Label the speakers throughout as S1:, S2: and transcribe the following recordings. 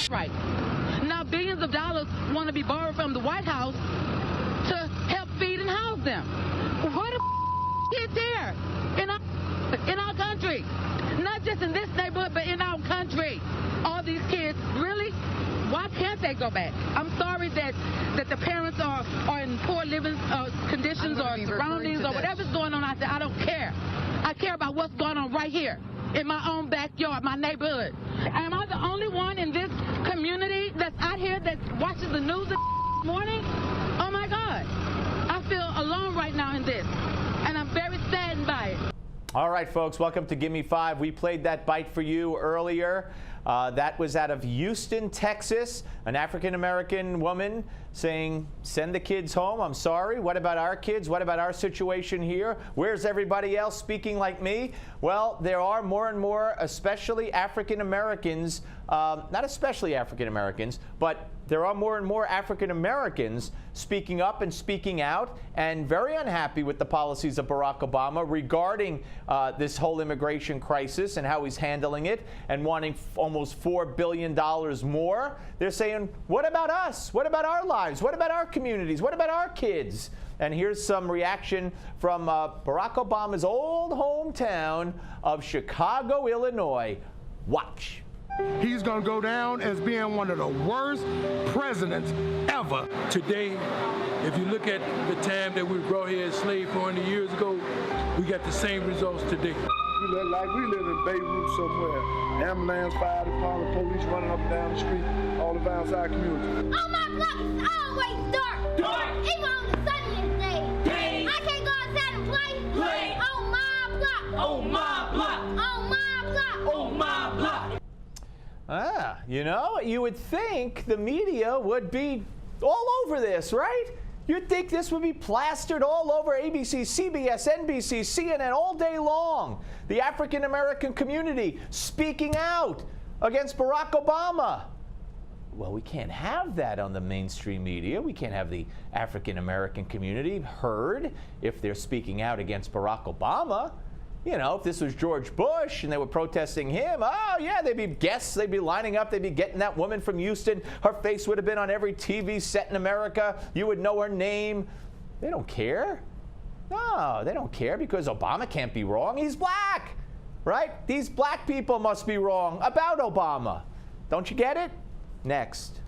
S1: right. Now billions of dollars want to be borrowed from the White House to help feed and house them. Where the kids here in our country? Not just in this neighborhood, but in our country. All these kids, really? Why can't they go back? I'm sorry that the parents are in poor living conditions or surroundings or whatever's going on out there. I don't care. I care about what's going on right here in my own backyard, my neighborhood. Am I the only one in this community that's out here that watches the news in the morning? Oh my God. I feel alone right now in this, and I'm very saddened by it.
S2: All right, folks, welcome to Gimme 5. We played that bite for you earlier. That was out of Houston, Texas, an African-American woman saying, send the kids home. I'm sorry. What about our kids? What about our situation here? Where's everybody else speaking like me? Well, there are more and more, especially African-Americans, not especially African-Americans, but there are more and more African-Americans speaking up and speaking out and very unhappy with the policies of Barack Obama regarding this whole immigration crisis and how he's handling it and wanting almost $4 billion more. They're saying, what about us? What about our lives? What about our communities? What about our kids? And here's some reaction from Barack Obama's old hometown of Chicago, Illinois. Watch.
S3: He's going to go down as being one of the worst presidents ever.
S4: Today, if you look at the time that we brought here as slaves 400 years ago, we got the same results today.
S5: We live like we live in Beirut somewhere. Ambulance, fire department, police running up and down the street, all around our community.
S6: Oh, my block is always dark. Dark. Even on the sunniest day. I can't go outside and play. On my block. On my block. On my block. On my block.
S2: You know, you would think the media would be all over this, right? You'd think this would be plastered all over ABC, CBS, NBC, CNN all day long. The African-American community speaking out against Barack Obama. Well, we can't have that on the mainstream media. We can't have the African-American community heard if they're speaking out against Barack Obama. You know, if this was George Bush and they were protesting him, oh, yeah, they'd be guests. They'd be lining up. They'd be getting that woman from Houston. Her face would have been on every TV set in America. You would know her name. They don't care. No, they don't care because Obama can't be wrong. He's black, right? These black people must be wrong about Obama. Don't you get it? Next.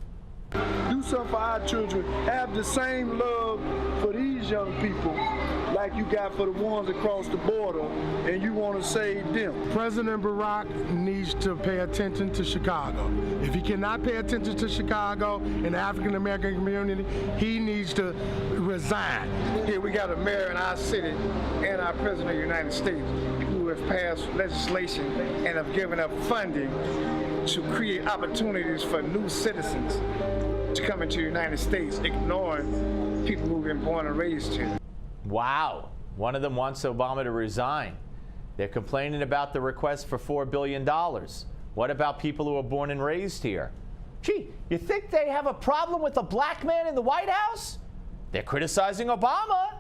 S5: Do something for our children. Have the same love for these young people like you got for the ones across the border, and you want to save them.
S3: President Barack needs to pay attention to Chicago. If he cannot pay attention to Chicago and the African-American community, he needs to resign.
S7: Here we got a mayor in our city and our president of the United States who have passed legislation and have given up funding to create opportunities for new citizens to come into the United States, ignoring people who've been born and raised here.
S2: Wow. One of them wants Obama to resign. They're complaining about the request for $4 billion. What about people who are born and raised here? Gee, you think they have a problem with a black man in the White House? They're criticizing Obama.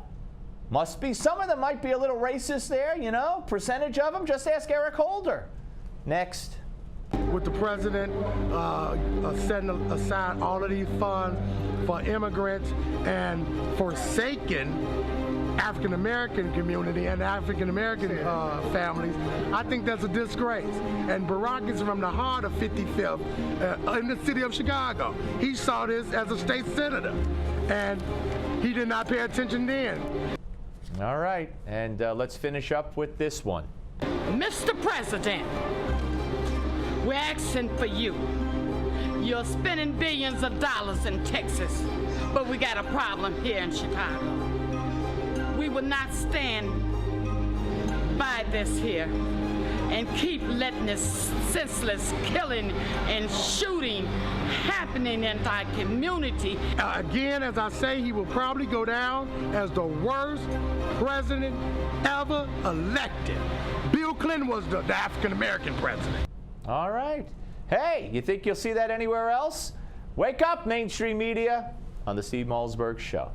S2: Must be, some of them might be a little racist there, you know, percentage of them. Just ask Eric Holder. Next.
S3: With the president setting aside all of these funds for immigrants and forsaking African-American community and African-American families, I think that's a disgrace. And Barack is from the heart of 55th in the city of Chicago. He saw this as a state senator, and he did not pay attention then.
S2: All right, and let's finish up with this one.
S8: Mr. President, we're asking for you. You're spending billions of dollars in Texas, but we got a problem here in Chicago. We will not stand by this here and keep letting this senseless killing and shooting happening in our community.
S3: Again, as I say, he will probably go down as the worst president ever elected. Bill Clinton was the African-American president.
S2: All right. Hey, you think you'll see that anywhere else? Wake up, mainstream media, on the Steve Malzberg Show.